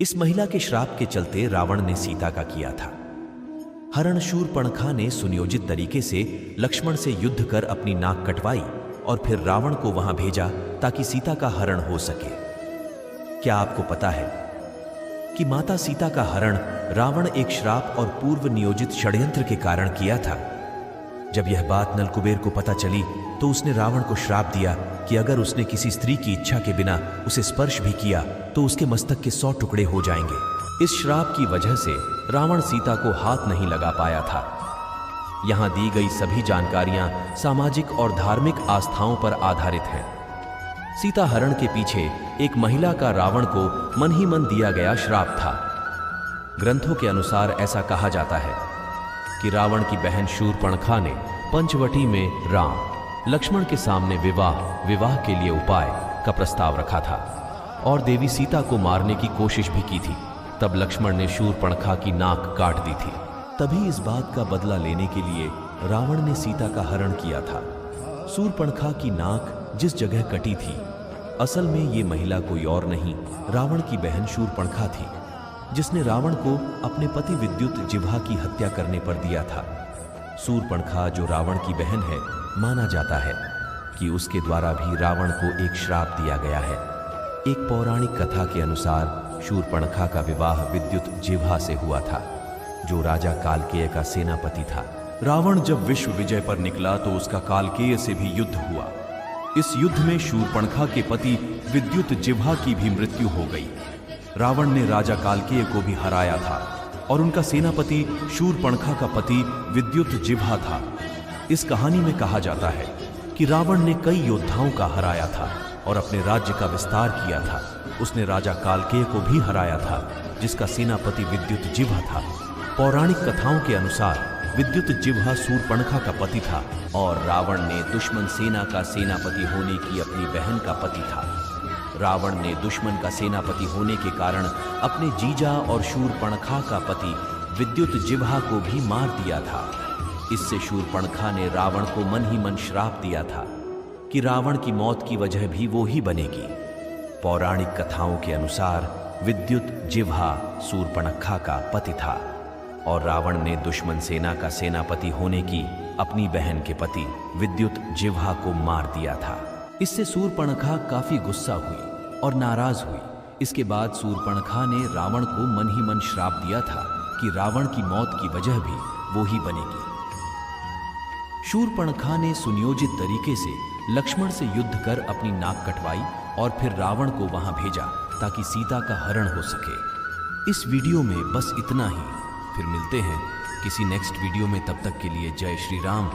इस महिला के श्राप के चलते रावण ने सीता का किया था। हरण शूरपणखा ने सुनियोजित तरीके से लक्ष्मण से युद्ध कर अपनी नाक कटवाई और फिर रावण को वहां भेजा ताकि सीता का हरण हो सके। क्या आपको पता है कि माता सीता का हरण रावण एक श्राप और पूर्व नियोजित षड्यंत्र के कारण किया था? जब यह बात नलकुबेर को पता चली तो उसने रावण को श्राप दिया कि अगर उसने किसी स्त्री की इच्छा के बिना उसे स्पर्श भी किया तो उसके मस्तक के 100 टुकड़े हो जाएंगे। इस श्राप की वजह से रावण सीता को हाथ नहीं लगा पाया था। यहां दी गई सभी जानकारियां सामाजिक और धार्मिक आस्थाओं पर आधारित हैं। सीता हरण के पीछे एक महिला का रावण को मन ही मन दिया गया श्राप था। ग्रंथों के अनुसार ऐसा कहा जाता है कि रावण की बहन शूरपणखा ने पंचवटी में राम लक्ष्मण के सामने विवाह के लिए उपाय का प्रस्ताव रखा था और देवी सीता को मारने की कोशिश भी की थी। तब लक्ष्मण ने शूरपणखा की नाक काट दी थी। तभी इस बात का बदला लेने के लिए रावण ने सीता का हरण किया था। शूरपणखा की नाक जिस जगह कटी थी, असल में ये महिला कोई और नहीं, रावण की बहन शूरपणखा थी, जिसने रावण को अपने पति विद्युत जिह्वा की हत्या करने पर दिया था। शूरपणखा जो रावण की बहन है, माना जाता है कि उसके द्वारा भी रावण को एक श्राप दिया गया है। एक पौराणिक कथा के अनुसार शूरपणखा का विवाह विद्युत जिह्वा से हुआ था, जो राजा कालकेय का सेनापति था। रावण जब विश्व विजय पर निकला तो उसका कालकेय से भी युद्ध हुआ। इस युद्ध में शूरपणखा के पति विद्युत जिह्वा की भी मृत्यु हो गई। रावण ने राजा कालकेय को भी हराया था और उनका सेनापति शूरपणखा का पति विद्युत जिह्वा था। इस कहानी में कहा जाता है कि रावण ने कई योद्धाओं का हराया था और अपने राज्य का विस्तार किया था। उसने राजा कालकेय को भी हराया था, जिसका सेनापति विद्युत जिह्वा था। पौराणिक कथाओं के अनुसार विद्युत जिह्वा शूरपणखा का पति था और रावण ने दुश्मन सेना का सेनापति होने की अपनी बहन का पति था। रावण ने दुश्मन का सेनापति होने के कारण अपने जीजा और शूरपणखा का पति विद्युत जिह्वा को भी मार दिया था। इससे शूरपणखा ने रावण को मन ही मन श्राप दिया था कि रावण की मौत की वजह भी वो ही बनेगी। पौराणिक कथाओं के अनुसार विद्युत जिह्वा शूरपणखा का पति था और रावण ने दुश्मन सेना का सेनापति होने की अपनी बहन के पति विद्युत जिह्वा को मार दिया था। इससे शूरपणखा काफी गुस्सा हुई और नाराज हुई। इसके बाद शूरपणखा ने रावण को मन ही मन श्राप दिया था कि रावण की मौत की वजह भी वो ही बनेगी। शूरपणखा ने सुनियोजित तरीके से लक्ष्मण से युद्ध कर अपनी नाक कटवाई और फिर रावण को वहां भेजा ताकि सीता का हरण हो सके। इस वीडियो में बस इतना ही। फिर मिलते हैं किसी नेक्स्ट वीडियो में। तब तक के लिए जय श्री राम।